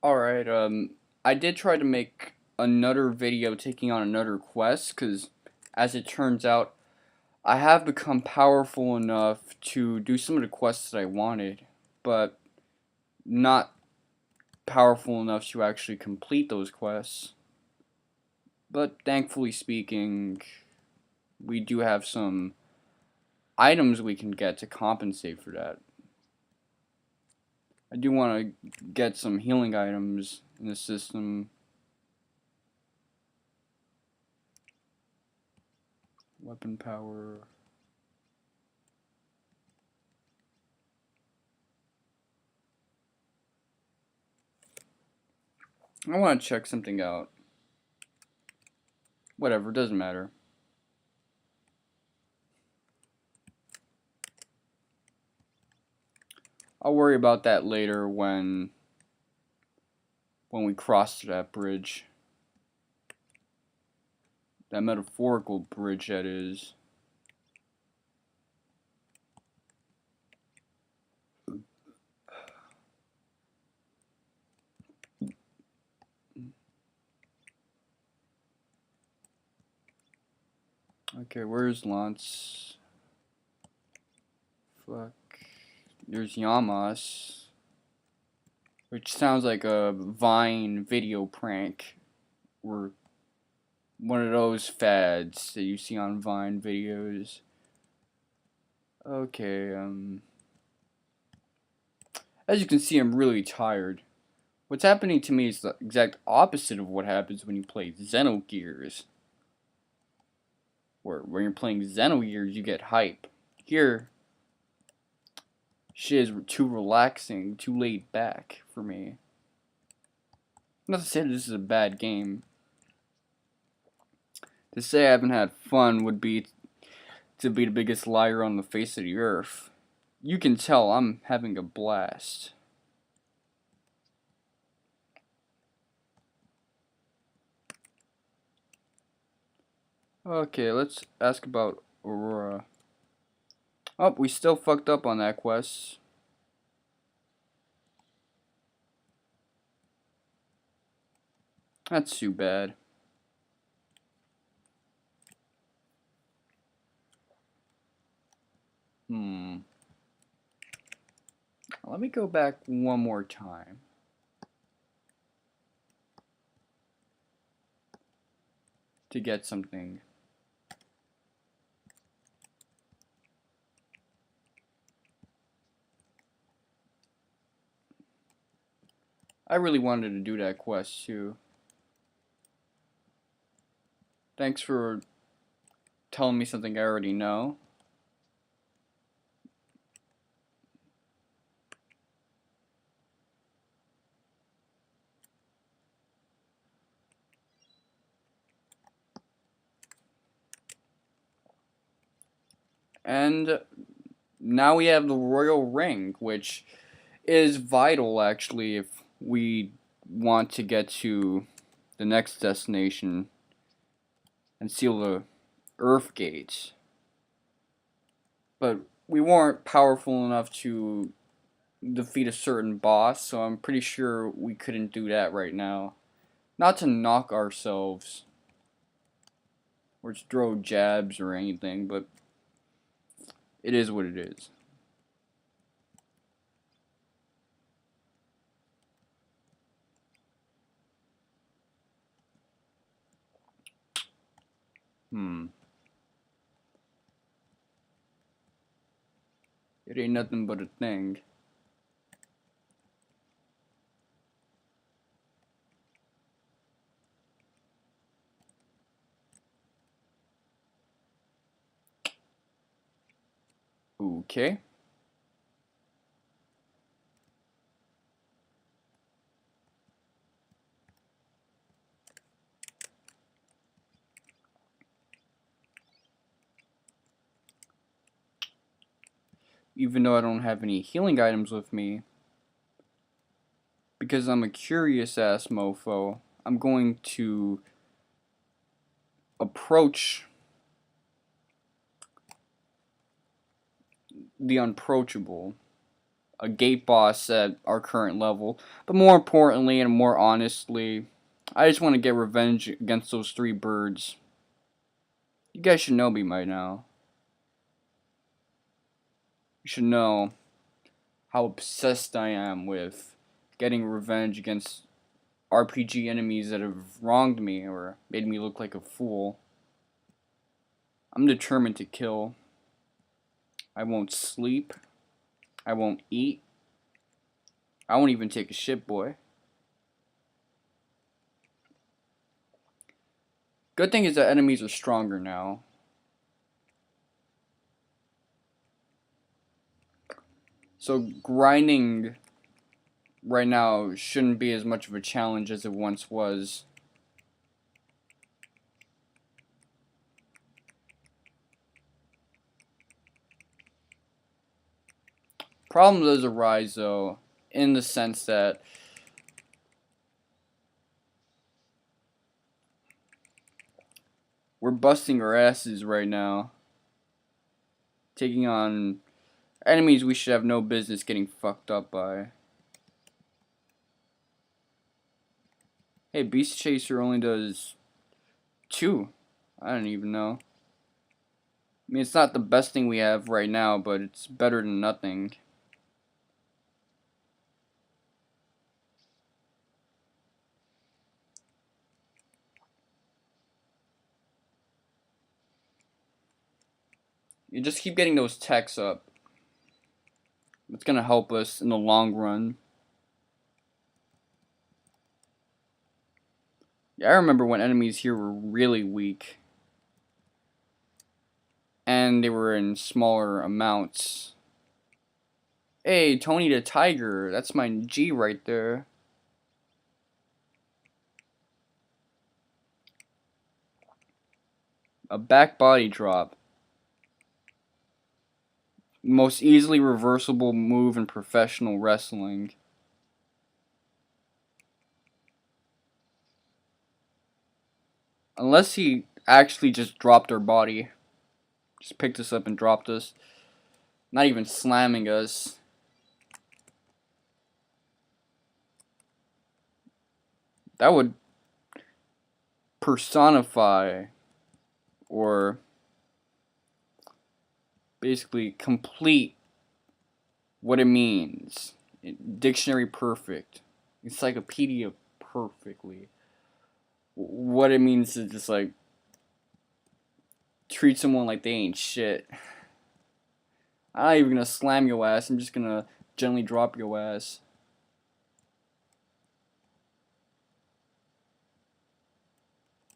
Alright, I did try to make another video taking on another quest, because as it turns out, I have become powerful enough to do some of the quests that I wanted, but not powerful enough to actually complete those quests. But thankfully speaking, we do have some items we can get to compensate for that. I do want to get some healing items in the system. Weapon power. I want to check something out. Whatever, doesn't matter. I'll worry about that later when we cross that bridge. That metaphorical bridge, that is. Okay, where's Lance? Fuck. There's Yamas. Which sounds like a Vine video prank. Or one of those fads that you see on Vine videos. Okay, as you can see, I'm really tired. What's happening to me is the exact opposite of what happens when you play Xenogears. Where when you're playing Xenogears, you get hype. Here, shit is too relaxing, too laid back for me. Not to say that this is a bad game. To say I haven't had fun would be to be the biggest liar on the face of the earth. You can tell I'm having a blast. Okay, let's ask about Aurora. Oh, we still fucked up on that quest. That's too bad. Let me go back one more time. To get something. I really wanted to do that quest too. Thanks for telling me something I already know. And now we have the Royal Ring, which is vital actually if we want to get to the next destination and seal the Earth gates. But we weren't powerful enough to defeat a certain boss, so I'm pretty sure we couldn't do that right now. Not to knock ourselves or to throw jabs or anything, but it is what it is. It ain't nothing but a thing. Okay. Even though I don't have any healing items with me, because I'm a curious ass mofo, I'm going to approach the unapproachable. a gate boss at our current level. But more importantly and more honestly, I just want to get revenge against those 3 birds. You guys should know me by now. You should know how obsessed I am with getting revenge against RPG enemies that have wronged me or made me look like a fool. I'm determined to kill. I won't sleep. I won't eat. I won't even take a shit, boy. Good thing is that enemies are stronger now. So grinding right now shouldn't be as much of a challenge as it once was. Problem does arise though, in the sense that we're busting our asses right now, taking on enemies we should have no business getting fucked up by. Hey, Beast Chaser only does 2. I don't even know. I mean, it's not the best thing we have right now, but it's better than nothing. You just keep getting those techs up. It's gonna help us in the long run. Yeah, I remember when enemies here were really weak. And they were in smaller amounts. Hey, Tony the Tiger. That's my G right there. A back body drop. Most easily reversible move in professional wrestling. Unless he actually just dropped our body. Just picked us up and dropped us. Not even slamming us. That would personify or basically complete what it means. Dictionary perfect. Encyclopedia perfectly. What it means to just like treat someone like they ain't shit. I'm not even gonna slam your ass, I'm just gonna gently drop your ass.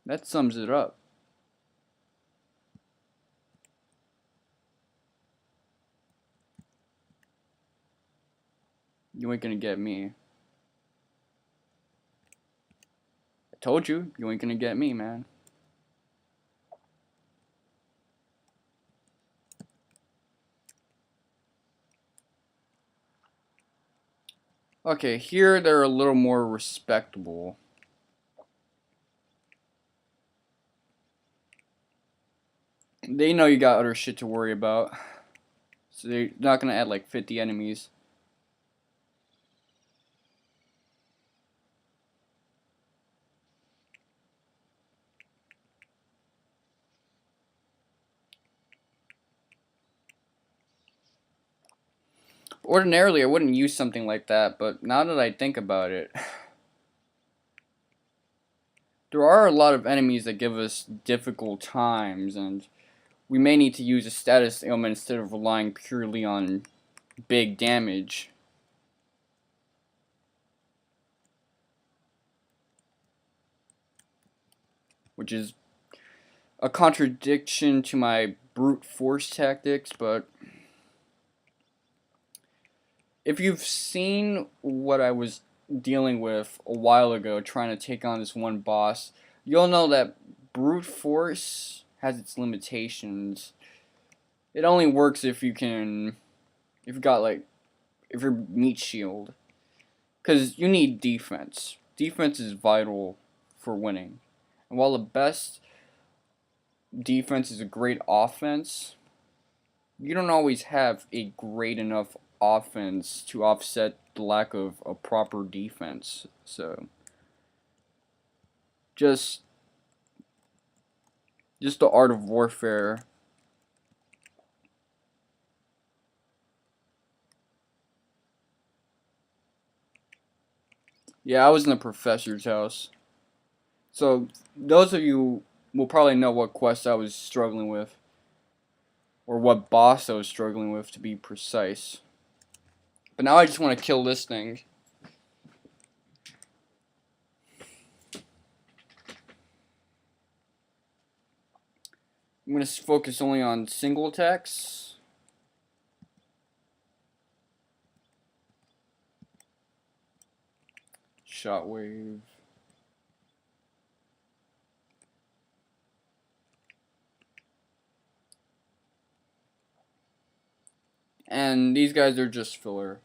That sums it up. You ain't gonna get me. I told you, you ain't gonna get me, man. Okay, here they're a little more respectable. They know you got other shit to worry about. So they're not gonna add like 50 enemies. Ordinarily, I wouldn't use something like that, but now that I think about it, there are a lot of enemies that give us difficult times, and we may need to use a status ailment instead of relying purely on big damage. Which is a contradiction to my brute force tactics, but if you've seen what I was dealing with a while ago trying to take on this one boss, you'll know that brute force has its limitations. It only works if you can, if you've got like, if you're meat shield. Because you need defense. Defense is vital for winning. And while the best defense is a great offense, you don't always have a great enough offense to offset the lack of a proper defense. So just the art of warfare. Yeah, I was in the professor's house. So those of you will probably know what quest I was struggling with, or what boss I was struggling with to be precise. But now I just want to kill this thing. I'm going to focus only on single attacks. Shockwave. And these guys are just filler.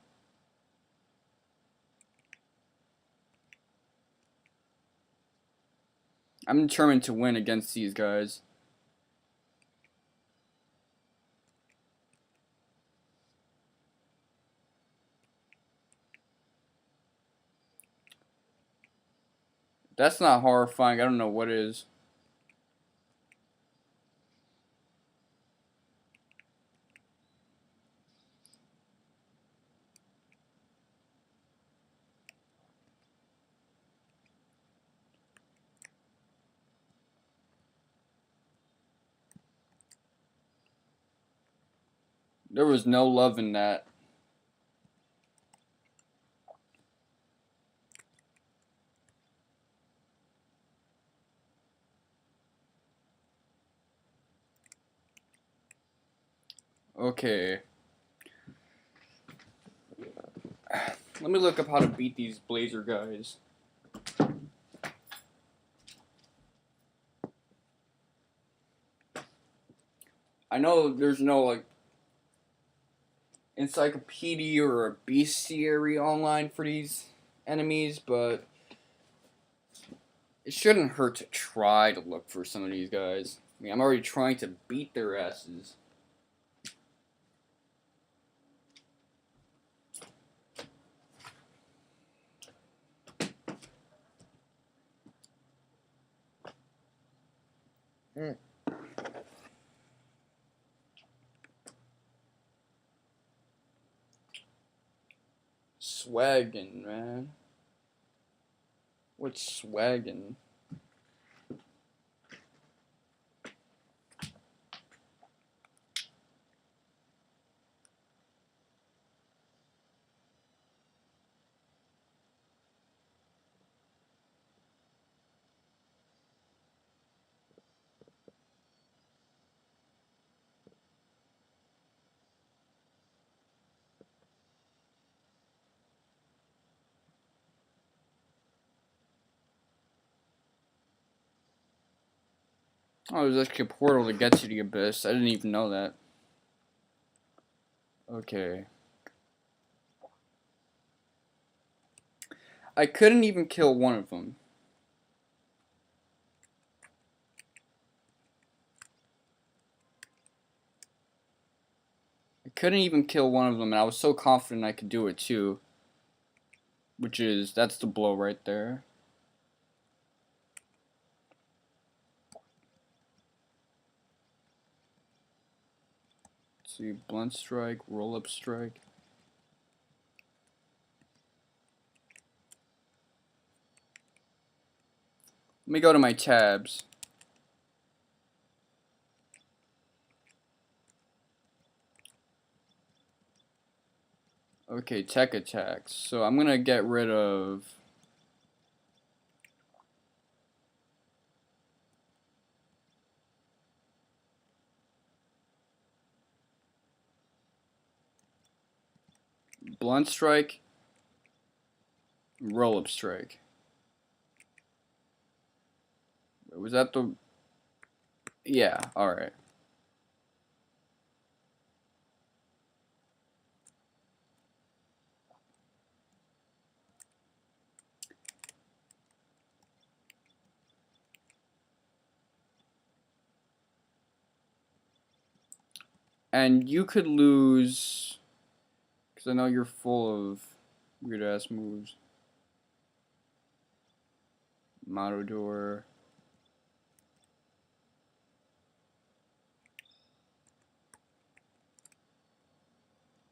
I'm determined to win against these guys. That's not horrifying. I don't know what is. There was no love in that. Okay. Let me look up how to beat these blazer guys. I know there's no like encyclopedia or a bestiary online for these enemies, but it shouldn't hurt to try to look for some of these guys. I mean, I'm already trying to beat their asses. Swaggin', man. What's swaggin'? Oh, there's actually a portal that gets you to the abyss. I didn't even know that. Okay. I couldn't even kill one of them. I couldn't even kill one of them, and I was so confident I could do it too. That's the blow right there. Let's see, blunt strike, roll up strike. Let me go to my tabs. Okay, tech attacks. So I'm gonna get rid of blunt strike, roll up strike. Was that the... Yeah, alright. And you could lose... Because I know you're full of weird ass moves. Matador.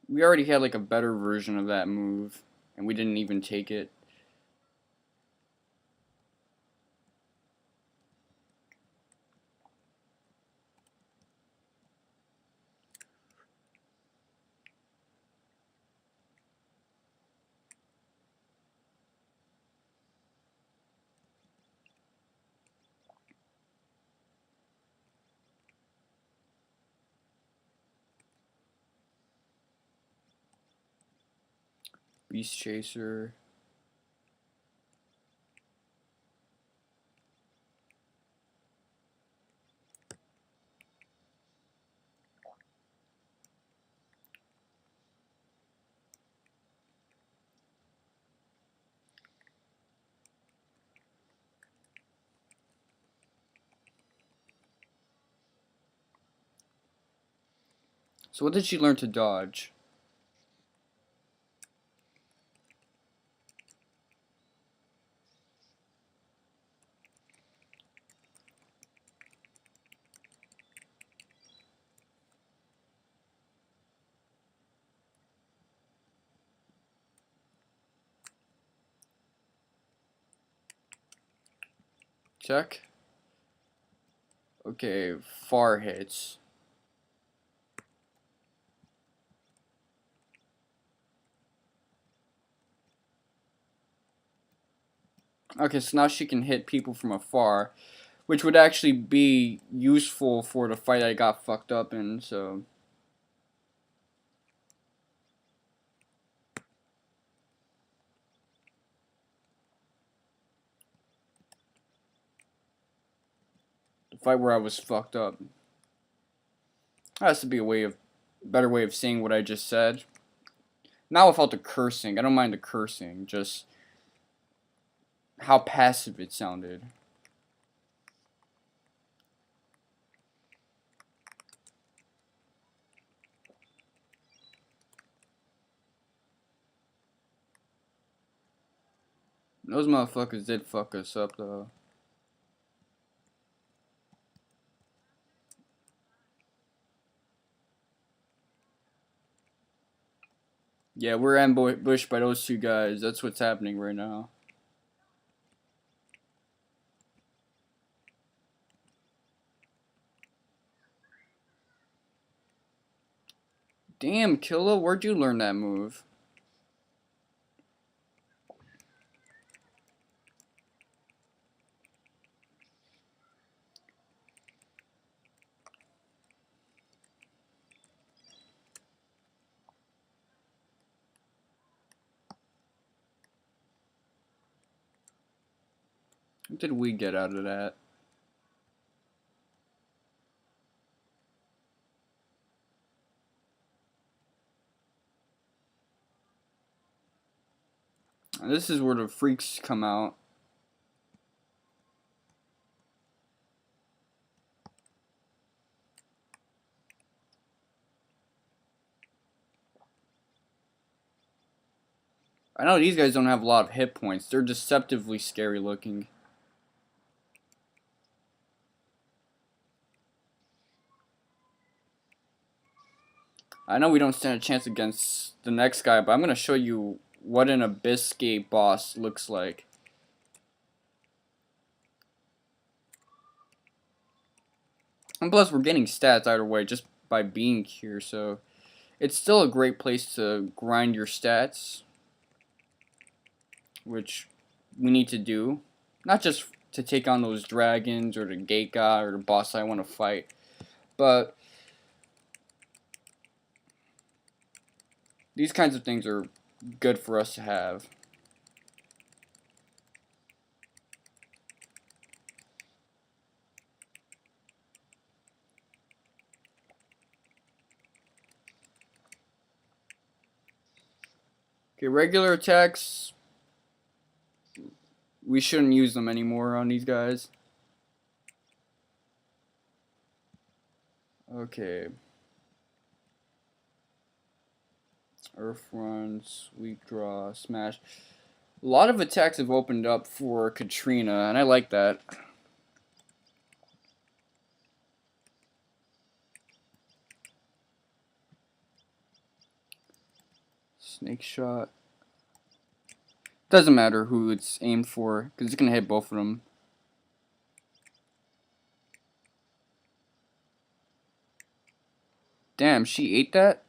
We already had like a better version of that move, and we didn't even take it. Beast Chaser. So what did she learn to dodge? Check. Okay, far hits. Okay, so now she can hit people from afar, which would actually be useful for the fight I got fucked up in, so... The fight where I was fucked up. That has to be a better way of saying what I just said. Not without the cursing. I don't mind the cursing, just how passive it sounded. Those motherfuckers did fuck us up, though. Yeah, we're ambushed by those two guys. That's what's happening right now. Damn, Killa, where'd you learn that move? What did we get out of that? And this is where the freaks come out. I know these guys don't have a lot of hit points. They're deceptively scary looking. I know we don't stand a chance against the next guy, but I'm going to show you what an Abyss Gate boss looks like. And plus, we're getting stats either way just by being here, so it's still a great place to grind your stats, which we need to do. Not just to take on those dragons or the gate guy or the boss I want to fight, but these kinds of things are good for us to have. Okay, regular attacks, we shouldn't use them anymore on these guys. Okay. Earth Run, Sweep Draw, Smash. A lot of attacks have opened up for Katrina, and I like that. Snake Shot. Doesn't matter who it's aimed for, because it's going to hit both of them. Damn, she ate that?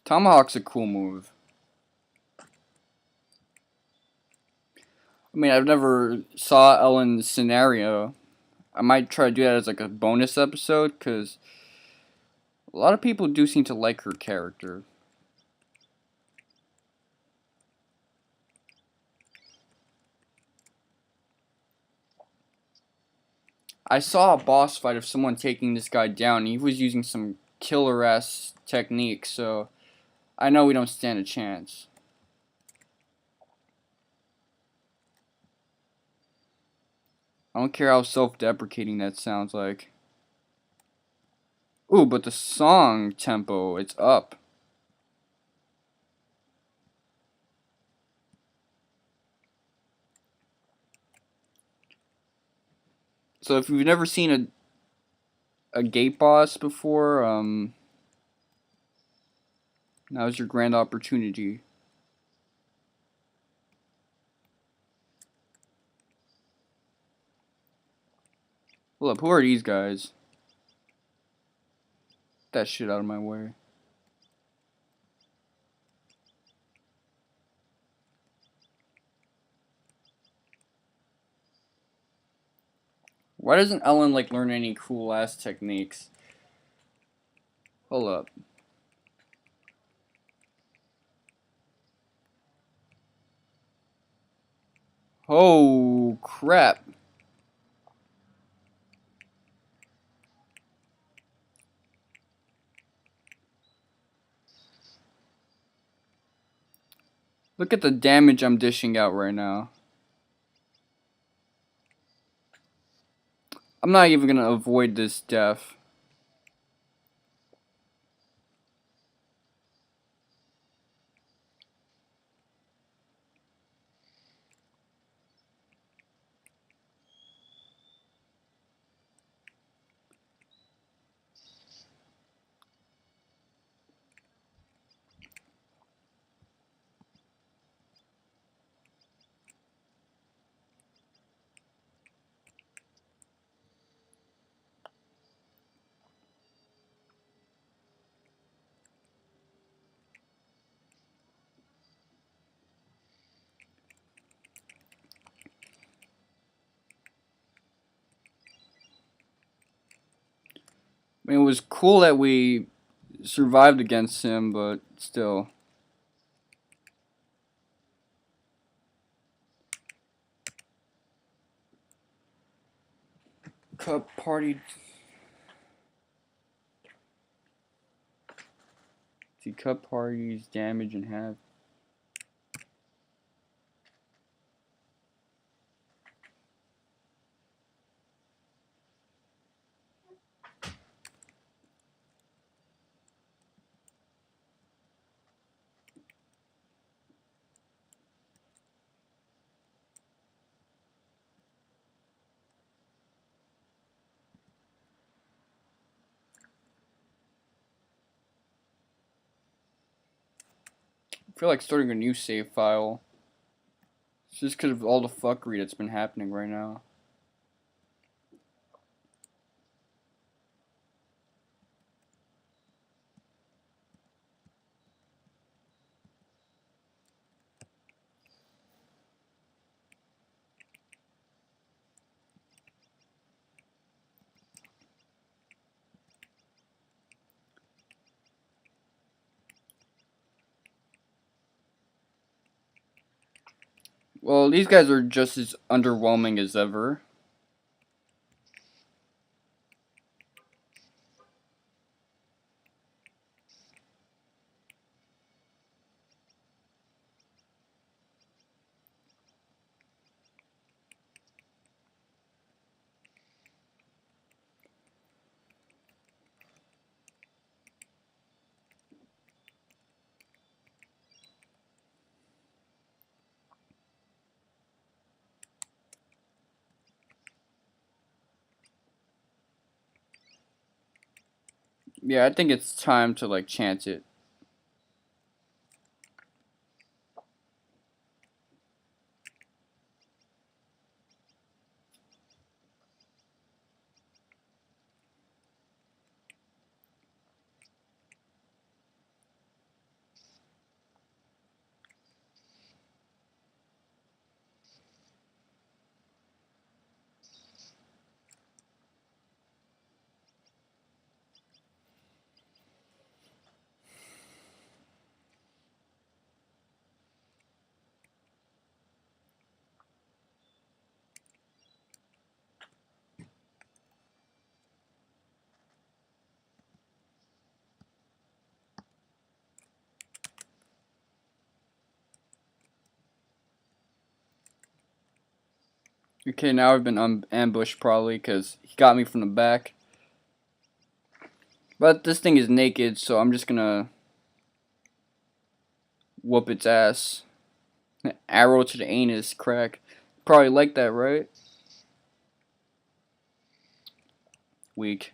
Tomahawk's a cool move. I mean, I've never saw Ellen's scenario. I might try to do that as like a bonus episode, because a lot of people do seem to like her character. I saw a boss fight of someone taking this guy down, and he was using some killer-ass technique, so I know we don't stand a chance. I don't care how self-deprecating that sounds like. Ooh, but the song tempo, it's up. So if you've never seen a gate boss before, now's your grand opportunity. Hold up, who are these guys? Get that shit out of my way. Why doesn't Ellen like learn any cool ass techniques? Hold up. Oh crap. Look at the damage I'm dishing out right now. I'm not even gonna avoid this death. I mean, it was cool that we survived against him, but still. Cup party. See, cup parties damage in half. I feel like starting a new save file. It's just because of all the fuckery that's been happening right now. Well, these guys are just as underwhelming as ever. Yeah, I think it's time to like chance it. Okay, now I've been ambushed probably because he got me from the back. But this thing is naked, so I'm just gonna whoop its ass. Arrow to the anus, crack. Probably like that, right? Weak.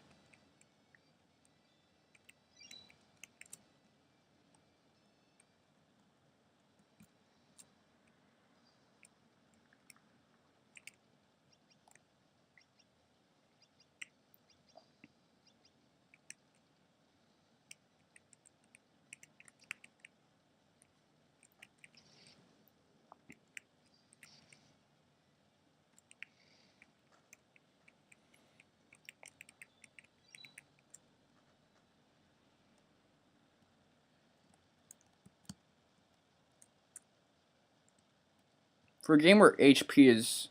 For a game where HP is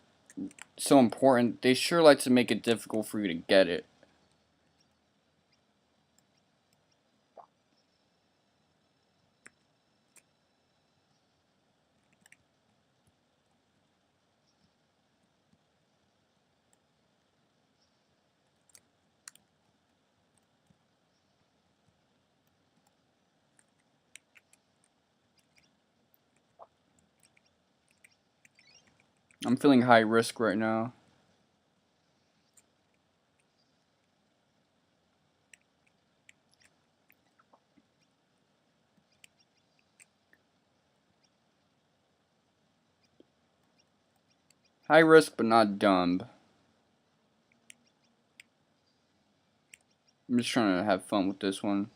so important, they sure like to make it difficult for you to get it. I'm feeling high risk right now. High risk, but not dumb. I'm just trying to have fun with this one.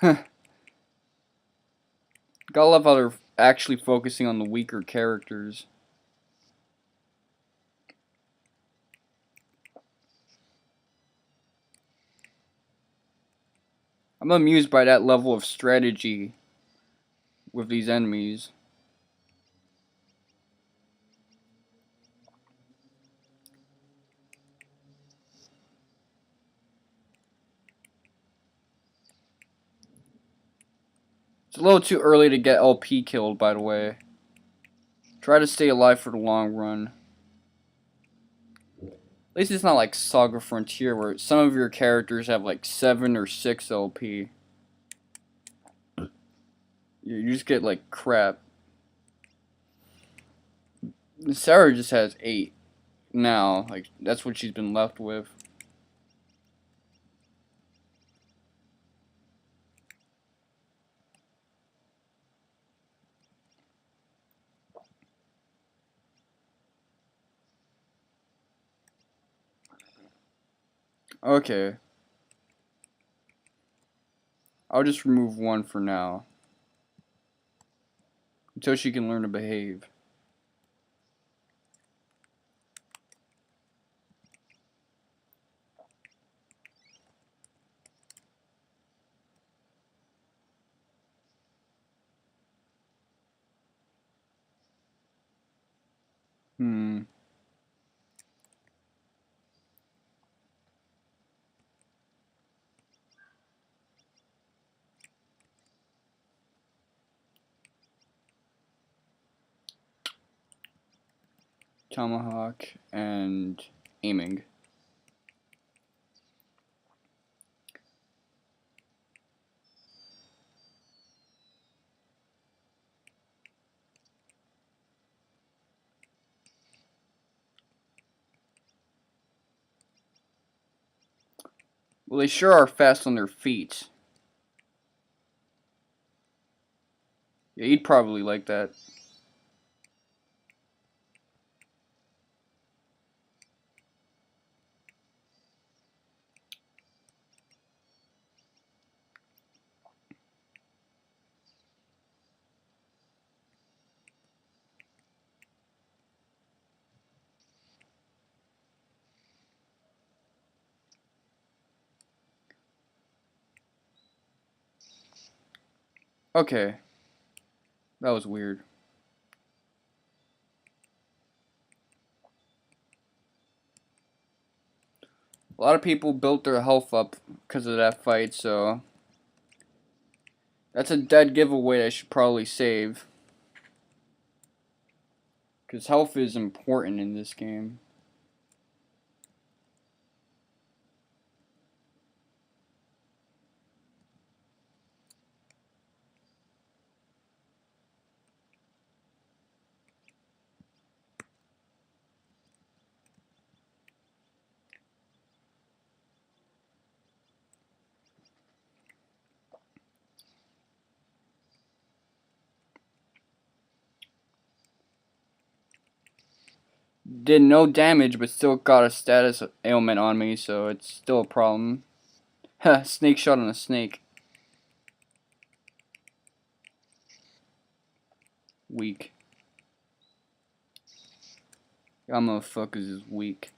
Gotta love how they're actually focusing on the weaker characters. I'm amused by that level of strategy with these enemies. It's a little too early to get LP killed, by the way. Try to stay alive for the long run. At least it's not like Saga Frontier, where some of your characters have like 7 or 6 LP. You just get like crap. Sarah just has 8 now. Like, that's what she's been left with. Okay. I'll just remove 1 for now. Until she can learn to behave. Hmm. Tomahawk and aiming. Well, they sure are fast on their feet. Yeah, you'd probably like that. Okay, that was weird. A lot of people built their health up because of that fight, so that's a dead giveaway I should probably save. Because health is important in this game. Did no damage, but still got a status ailment on me, so it's still a problem. Ha, snake shot on a snake. Weak. Y'all motherfuckers is weak.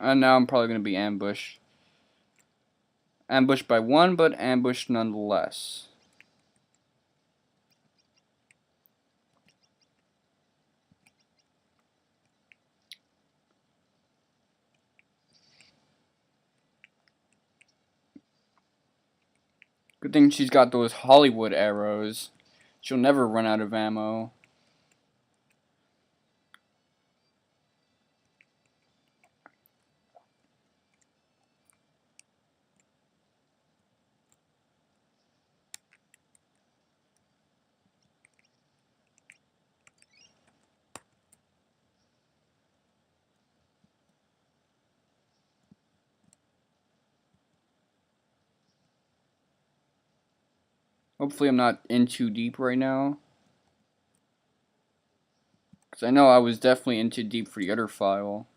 And now I'm probably gonna be ambushed. Ambushed by one, but ambushed nonetheless. Good thing she's got those Hollywood arrows. She'll never run out of ammo. Hopefully I'm not in too deep right now. Because I know I was definitely in too deep for the other file.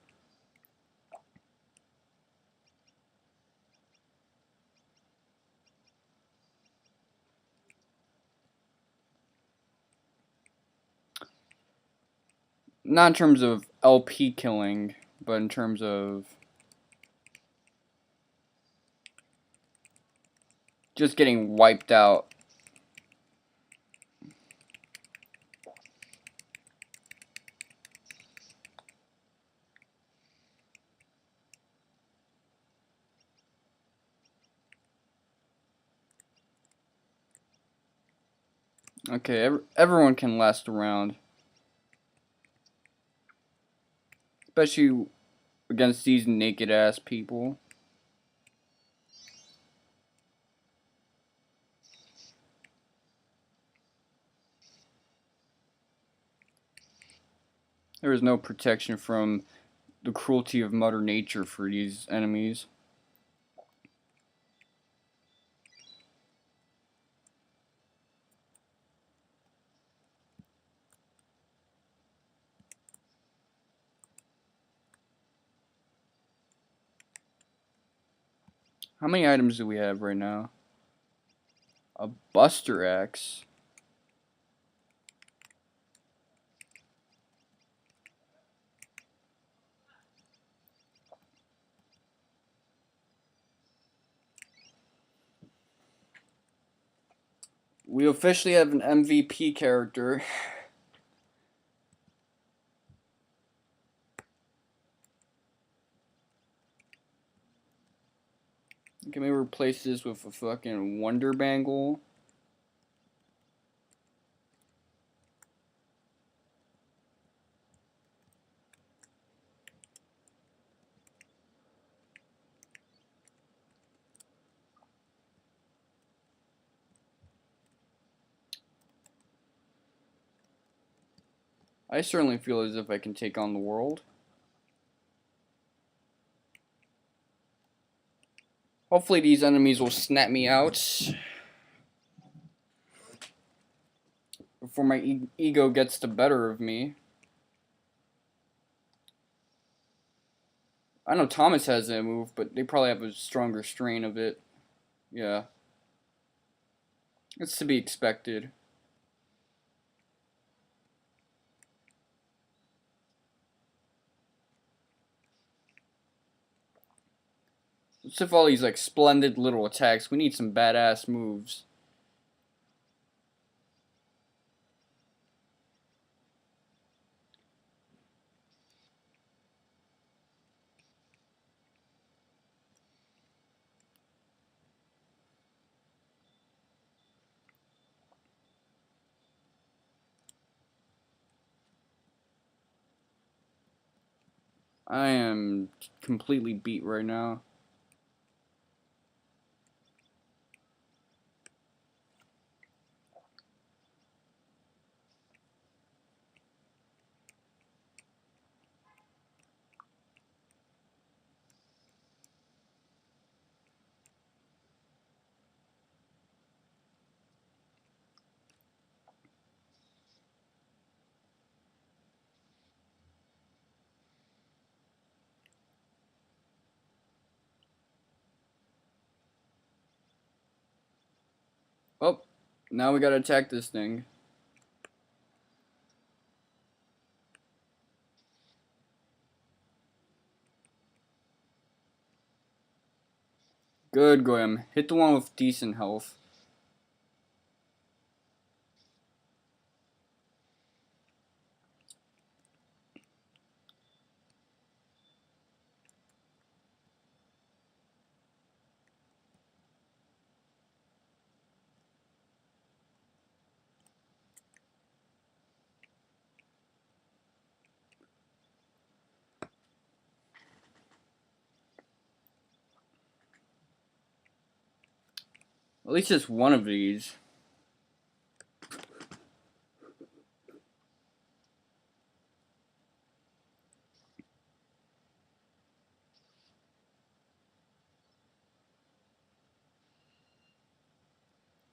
Not in terms of LP killing, but in terms of just getting wiped out. Okay, everyone can last a round. Especially against these naked ass people. There is no protection from the cruelty of Mother Nature for these enemies. How many items do we have right now? A Buster Axe. We officially have an MVP character. Can we replace this with a fucking Wonder Bangle? I certainly feel as if I can take on the world. Hopefully these enemies will snap me out before my ego gets the better of me. I know Thomas has that move, but they probably have a stronger strain of it. Yeah. It's to be expected. Let's have all these like splendid little attacks. We need some badass moves. I am completely beat right now. Oh, now we gotta attack this thing. Good, Graham. Hit the one with decent health. At least it's one of these.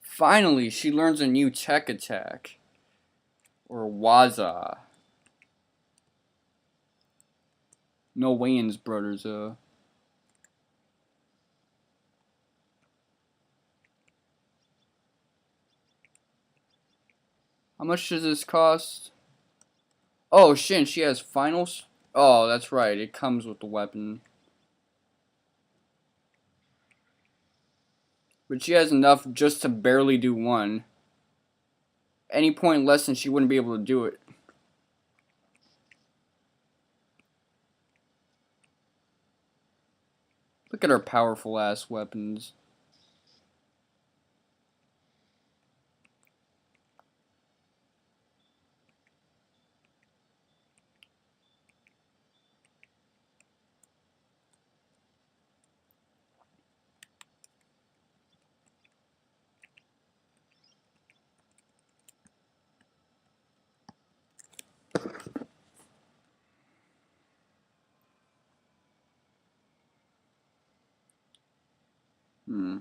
Finally, she learns a new tech attack. Or Waza. No Wayans brothers, How much does this cost? Oh, shit, she has finals? Oh, that's right, it comes with the weapon. But she has enough just to barely do one. Any point less than she wouldn't be able to do it. Look at her powerful ass weapons. Hmm.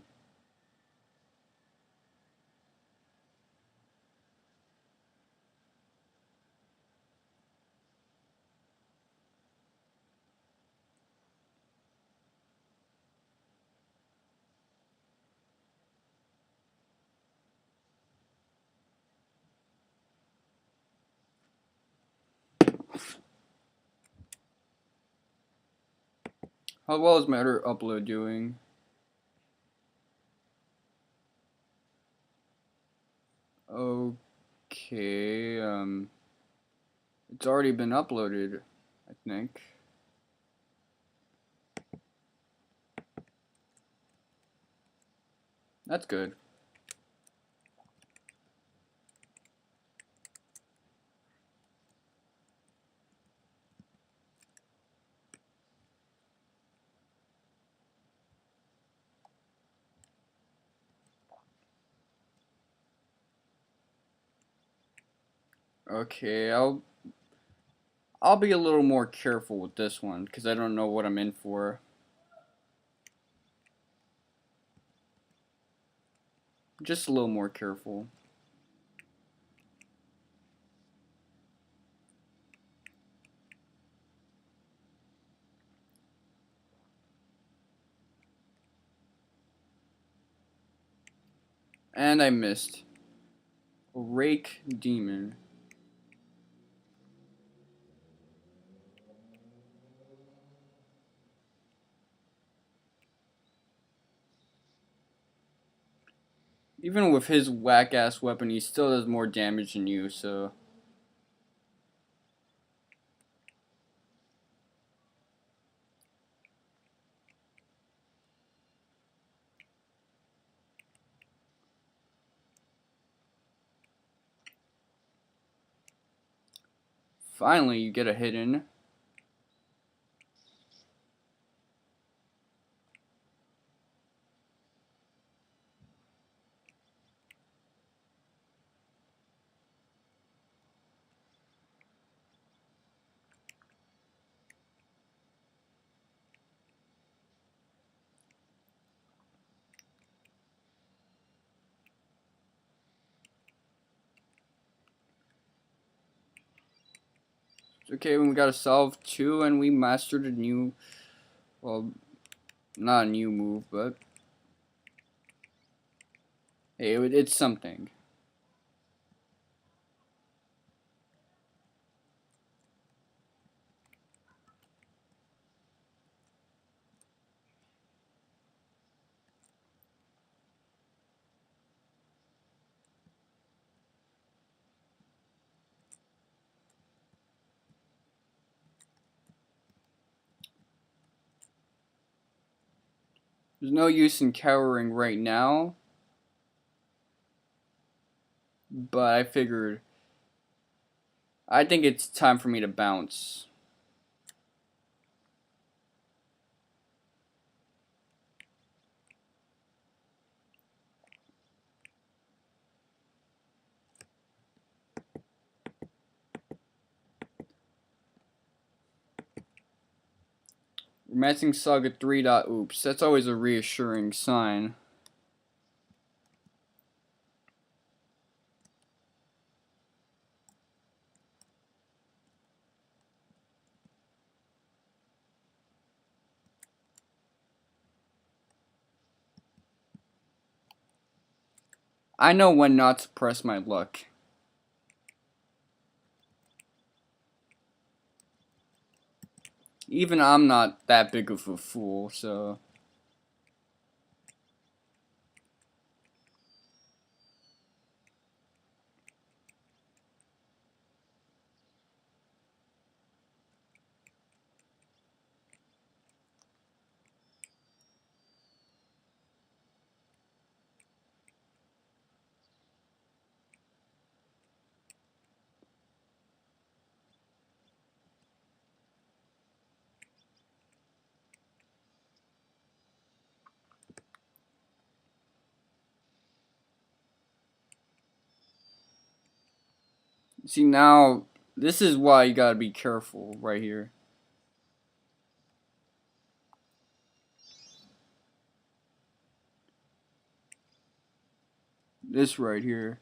How well is my other upload doing? Okay, it's already been uploaded, I think. That's good. Okay, I'll be a little more careful with this one because I don't know what I'm in for. Just a little more careful. And I missed. Rake Demon. Even with his whack-ass weapon, he still does more damage than you, so... Finally, you get a hit in. Okay, we got a solve 2, and we mastered a new... Well, not a new move, but... Hey, it's something. There's no use in cowering right now. But I figured... I think it's time for me to bounce. Romancing Saga 3. Oops. That's always a reassuring sign. I know when not to press my luck. Even I'm not that big of a fool, so... See, now, this is why you gotta be careful right here. This right here.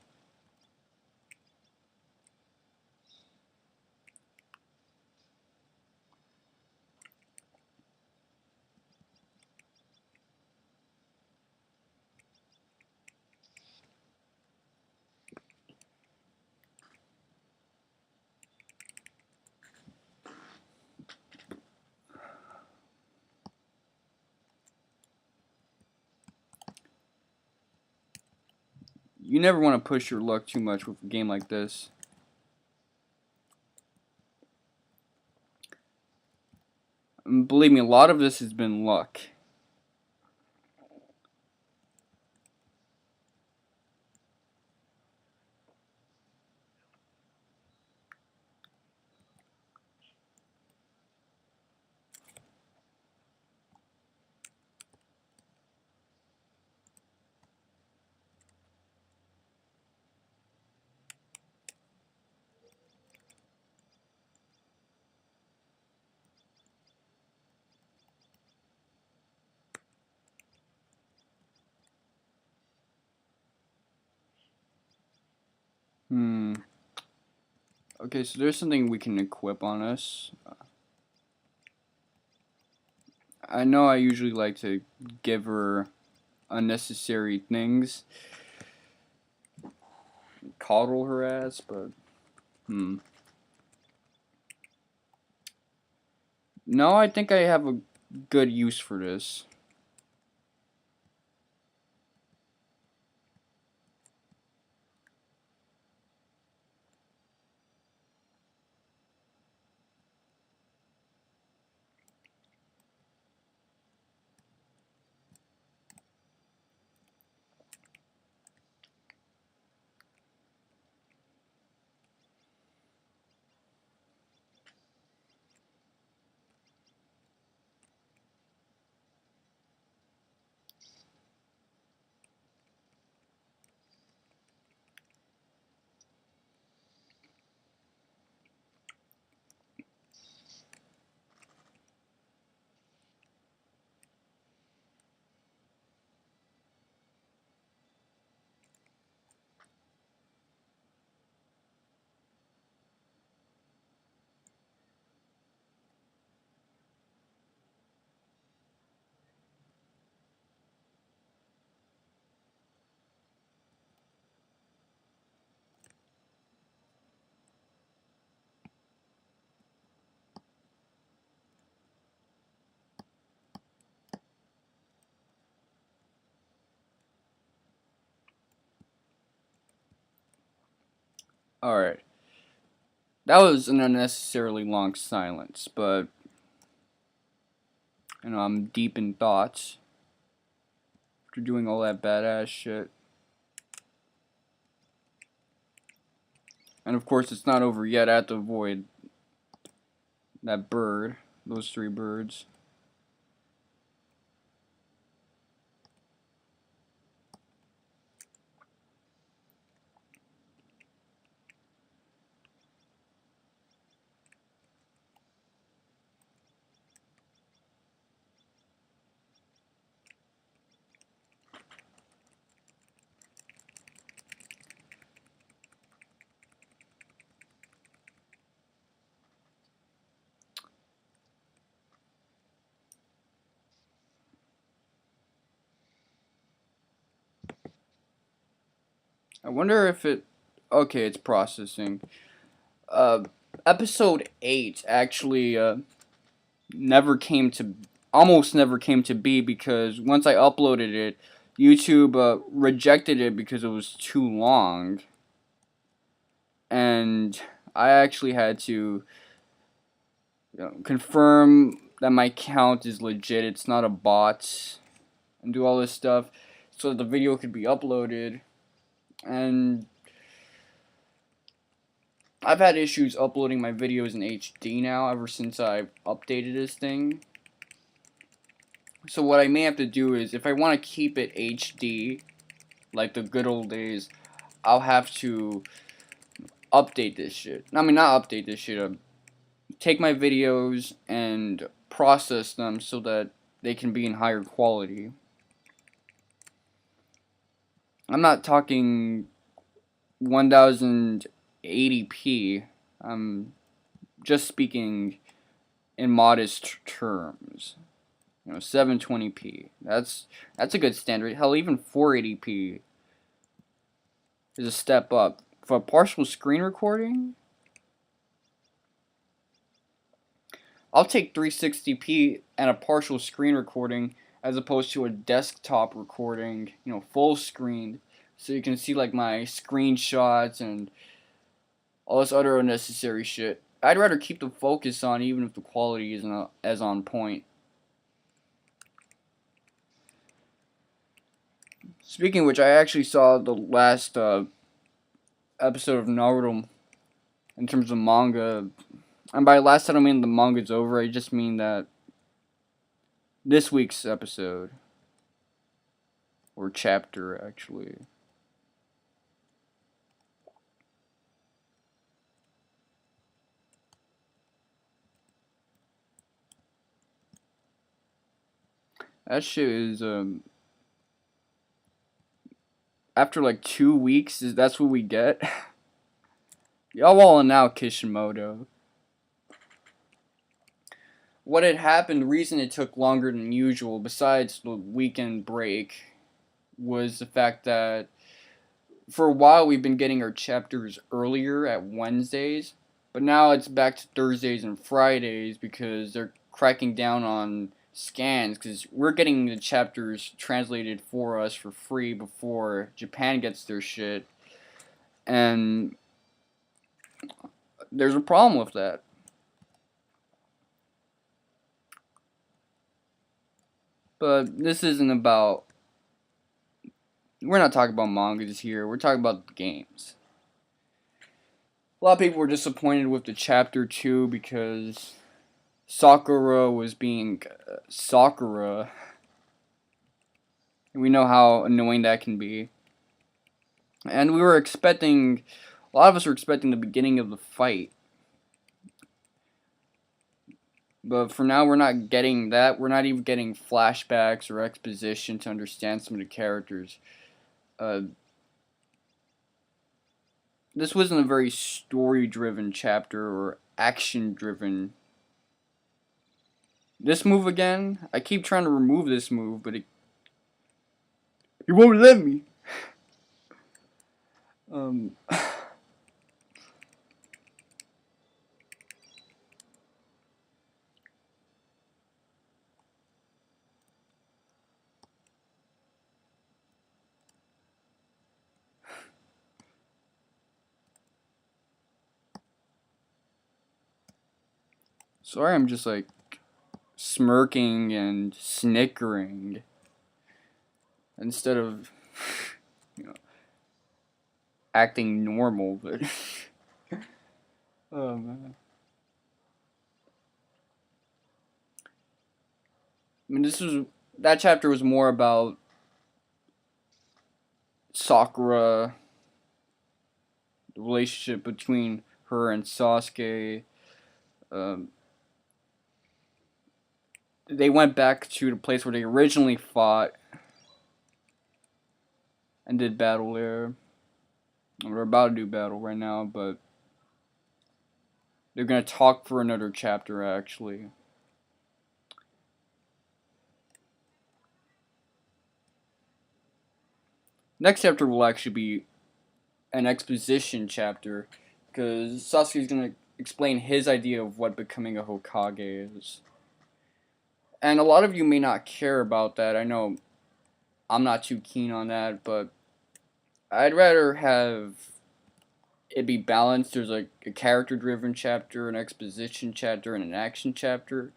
You never want to push your luck too much with a game like this. And believe me, a lot of this has been luck. Hmm. Okay, so there's something we can equip on us. I know I usually like to give her unnecessary things, coddle her ass, but no, I think I have a good use for this. Alright. That was an unnecessarily long silence, but I'm deep in thoughts after doing all that badass shit. And of course, it's not over yet. I have to avoid that bird, those 3 birds. I wonder if it. Okay, it's processing. Uh, episode 8 actually never came to. Almost never came to be because once I uploaded it, YouTube rejected it because it was too long. And I actually had to confirm that my account is legit, it's not a bot, and do all this stuff so that the video could be uploaded. And I've had issues uploading my videos in HD now ever since I've updated this thing. So what I may have to do is, if I want to keep it HD, like the good old days, I'll have to update this shit. I mean, not update this shit, take my videos and process them so that they can be in higher quality. I'm not talking 1080p. I'm just speaking in modest terms. 720p. That's a good standard. Hell, even 480p is a step up. For a partial screen recording, I'll take 360p and a partial screen recording as opposed to a desktop recording, full screen, so you can see like my screenshots and all this other unnecessary shit. I'd rather keep the focus on even if the quality isn't as on point. Speaking of which, I actually saw the last episode of Naruto in terms of manga. And by last I don't mean the manga's over, I just mean that this week's episode, or chapter actually. That shit is after like 2 weeks, that's what we get. Y'all all now Kishimoto. What had happened, the reason it took longer than usual, besides the weekend break, was the fact that for a while we've been getting our chapters earlier at Wednesdays, but now it's back to Thursdays and Fridays because they're cracking down on scans because we're getting the chapters translated for us for free before Japan gets their shit, and there's a problem with that. But this isn't about. We're not talking about mangas here. We're talking about the games. A lot of people were disappointed with the chapter 2 because Sakura was being Sakura. We know how annoying that can be. And we were expecting, a lot of us were expecting the beginning of the fight. But for now, we're not getting that. We're not even getting flashbacks or exposition to understand some of the characters. This wasn't a very story-driven chapter or action-driven. This move again? I keep trying to remove this move, but it won't let me. Um, sorry, I'm just like smirking and snickering instead of, you know, acting normal. But oh man, I mean, that chapter was more about Sakura, the relationship between her and Sasuke. Um, they went back to the place where they originally fought and did battle there. We're about to do battle right now, but they're gonna talk for another chapter actually. Next chapter will actually be an exposition chapter because Sasuke's gonna explain his idea of what becoming a Hokage is. And a lot of you may not care about that. I know I'm not too keen on that, but I'd rather have it be balanced. There's like a character driven chapter, an exposition chapter, and an action chapter.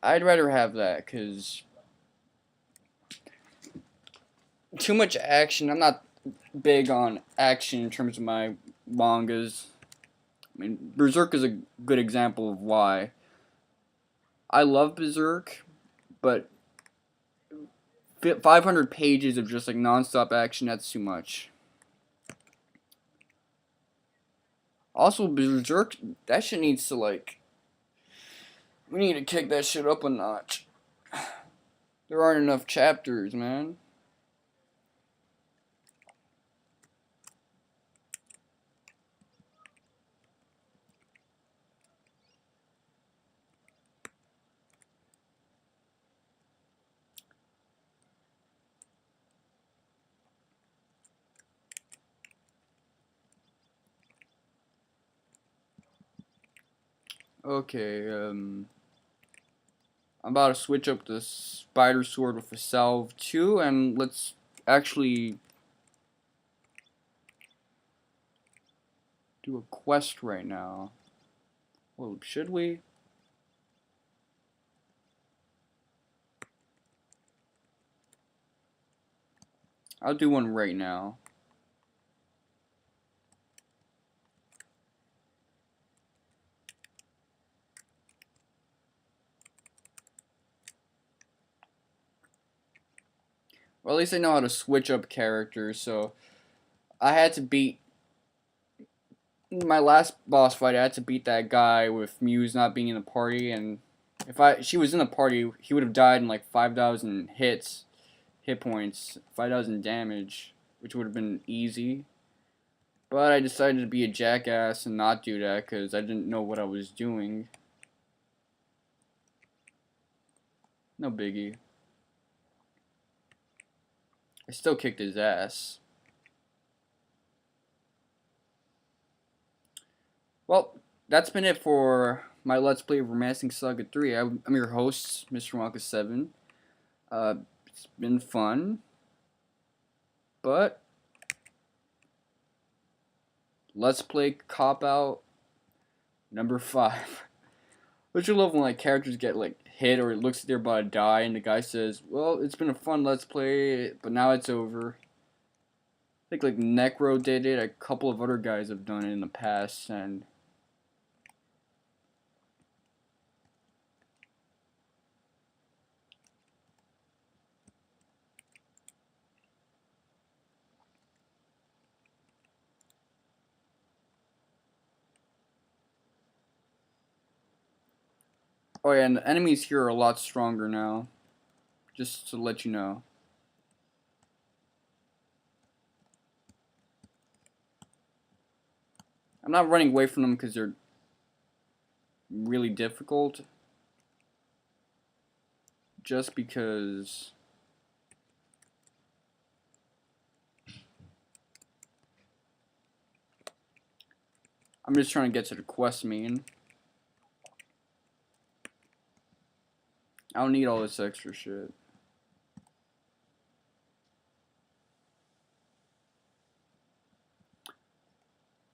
I'd rather have that because too much action. I'm not big on action in terms of my mangas. I mean, Berserk is a good example of why. I love Berserk, but 500 pages of just like non-stop action, that's too much. Also, Berserk, that shit needs to like, we need to kick that shit up a notch. There aren't enough chapters, man. Okay, I'm about to switch up the spider sword with a salve too, and let's actually do a quest right now. Well, should we? I'll do one right now. Well, at least I know how to switch up characters, so I had to beat my last boss fight. I had to beat that guy with Muse not being in the party, and if she was in the party, he would have died in like 5,000 hit points, 5,000 damage, which would have been easy. But I decided to be a jackass and not do that because I didn't know what I was doing. No biggie. I still kicked his ass. Well, that's been it for my Let's Play of Romancing Saga 3. I'm your host, Mr. Wonka7. It's been fun, but Let's Play Cop Out number 5. Don't you love when like characters get like hit or it looks like they're about to die and the guy says, "Well, it's been a fun Let's Play, but now it's over." I think like Necro did it. A couple of other guys have done it in the past, and oh yeah, and the enemies here are a lot stronger now. Just to let you know. I'm not running away from them because they're really difficult. Just because I'm just trying to get to the quest main. I don't need all this extra shit.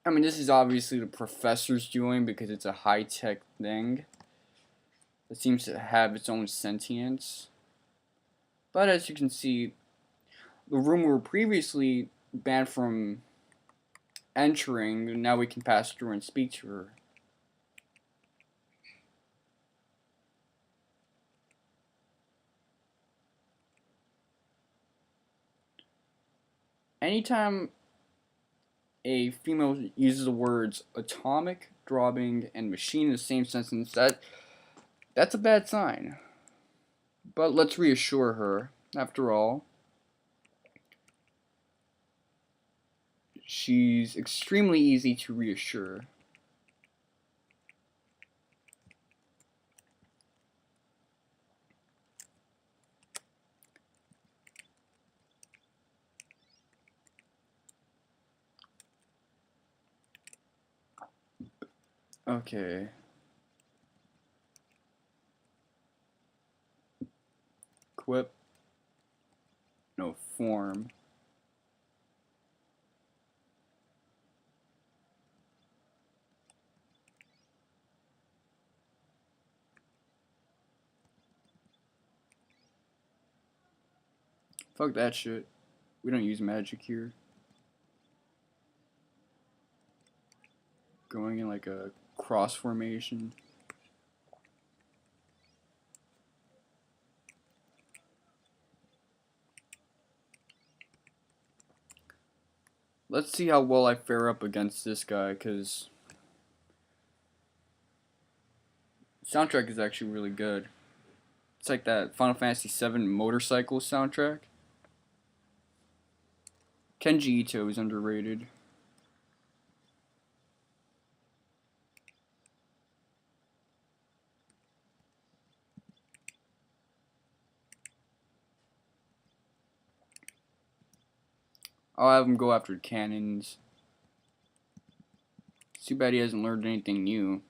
I mean, this is obviously the professor's doing because it's a high-tech thing. It seems to have its own sentience. But as you can see, the room we were previously banned from entering, now we can pass through and speak to her. Anytime a female uses the words atomic, throbbing, and machine in the same sentence, that's a bad sign. But let's reassure her. After all, she's extremely easy to reassure. Okay. Equip. No, form. Fuck that shit. We don't use magic here. Going in like a cross formation. Let's see how well I fare up against this guy, because soundtrack is actually really good. It's like that Final Fantasy VII motorcycle soundtrack. Kenji Ito is underrated. I'll have him go after cannons. It's too bad he hasn't learned anything new.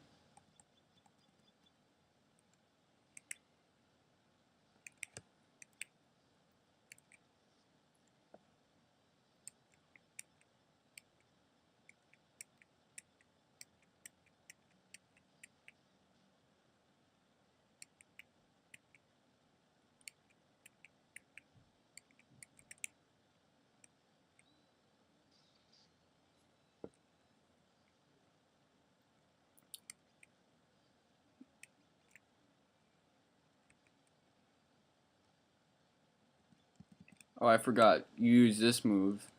Oh, I forgot. You use this move.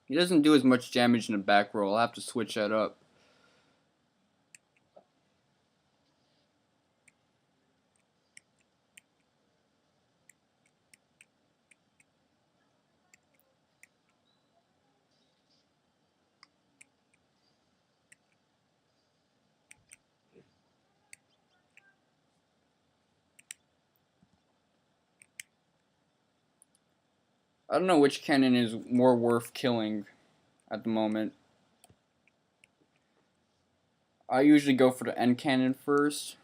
He doesn't do as much damage in the back row. I'll have to switch that up. I don't know which cannon is more worth killing at the moment. I usually go for the end cannon first.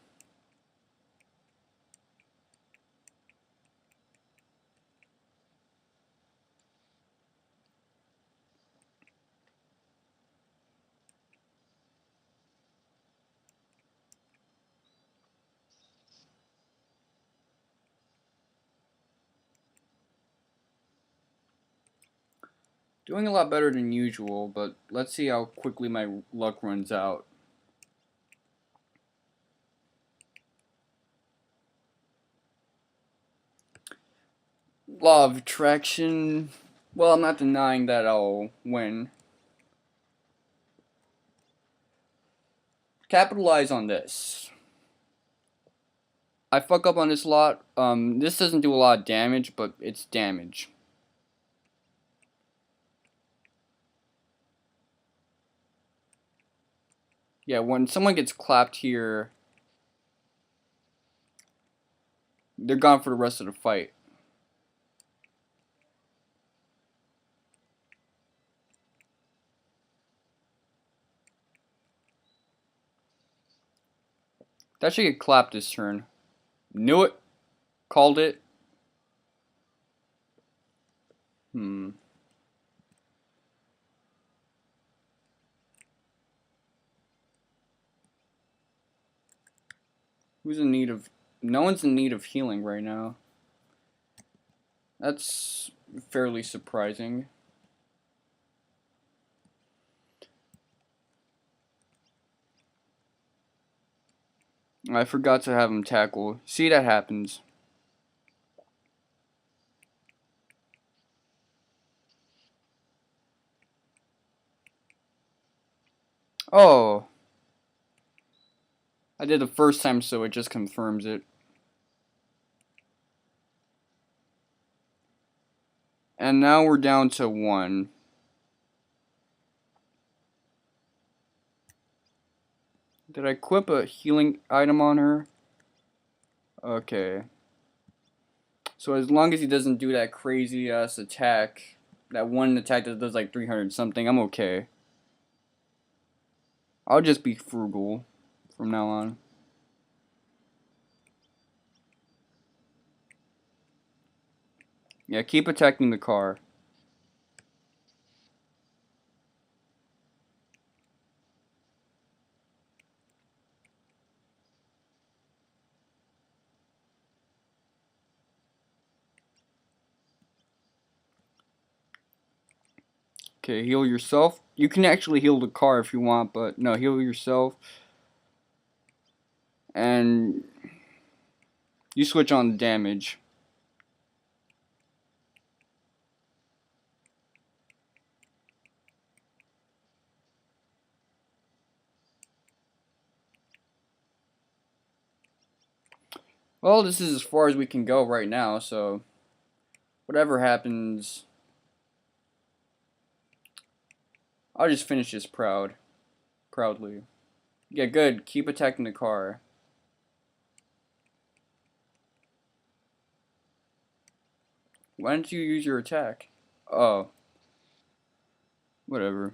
Doing a lot better than usual, but let's see how quickly my luck runs out. Law of attraction. Well, I'm not denying that I'll win. Capitalize on this. I fuck up on this lot. This doesn't do a lot of damage, but it's damage. Yeah, when someone gets clapped here, they're gone for the rest of the fight. That should get clapped this turn. Knew it. Called it. Hmm. Who's in need of... No one's in need of healing right now. That's fairly surprising. I forgot to have him tackle. See, that happens. Oh. I did the first time, so it just confirms it. And now we're down to 1. Did I equip a healing item on her? Okay. So as long as he doesn't do that crazy ass attack, that one attack that does like 300 something, I'm okay. I'll just be frugal from now on. Yeah, keep attacking the car. Okay, heal yourself. You can actually heal the car if you want, but no, heal yourself. And you switch on damage. Well, this is as far as we can go right now, so whatever happens, I'll just finish this proudly. Yeah, good. Keep attacking the car. Why didn't you use your attack? Oh, whatever.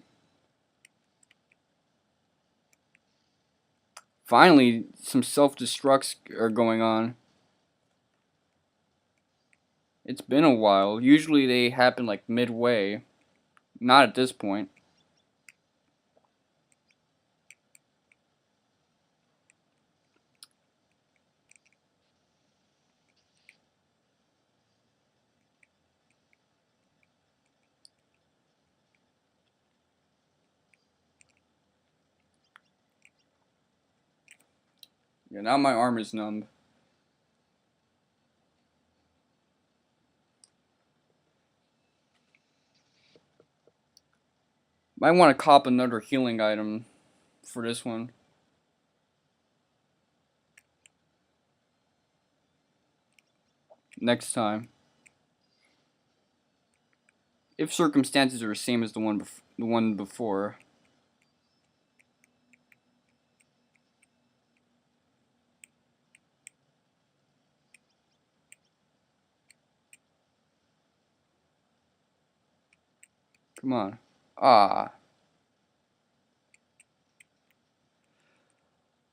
Finally, some self-destructs are going on. It's been a while. Usually they happen like midway. Not at this point. Yeah, now my arm is numb. Might want to cop another healing item for this one. Next time. If circumstances are the same as the one before. Come on. Ah.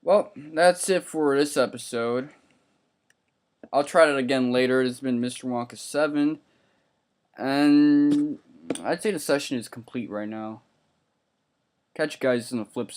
Well, that's it for this episode. I'll try that again later. It's been Mr. Wonka 7. And I'd say the session is complete right now. Catch you guys in the flip side.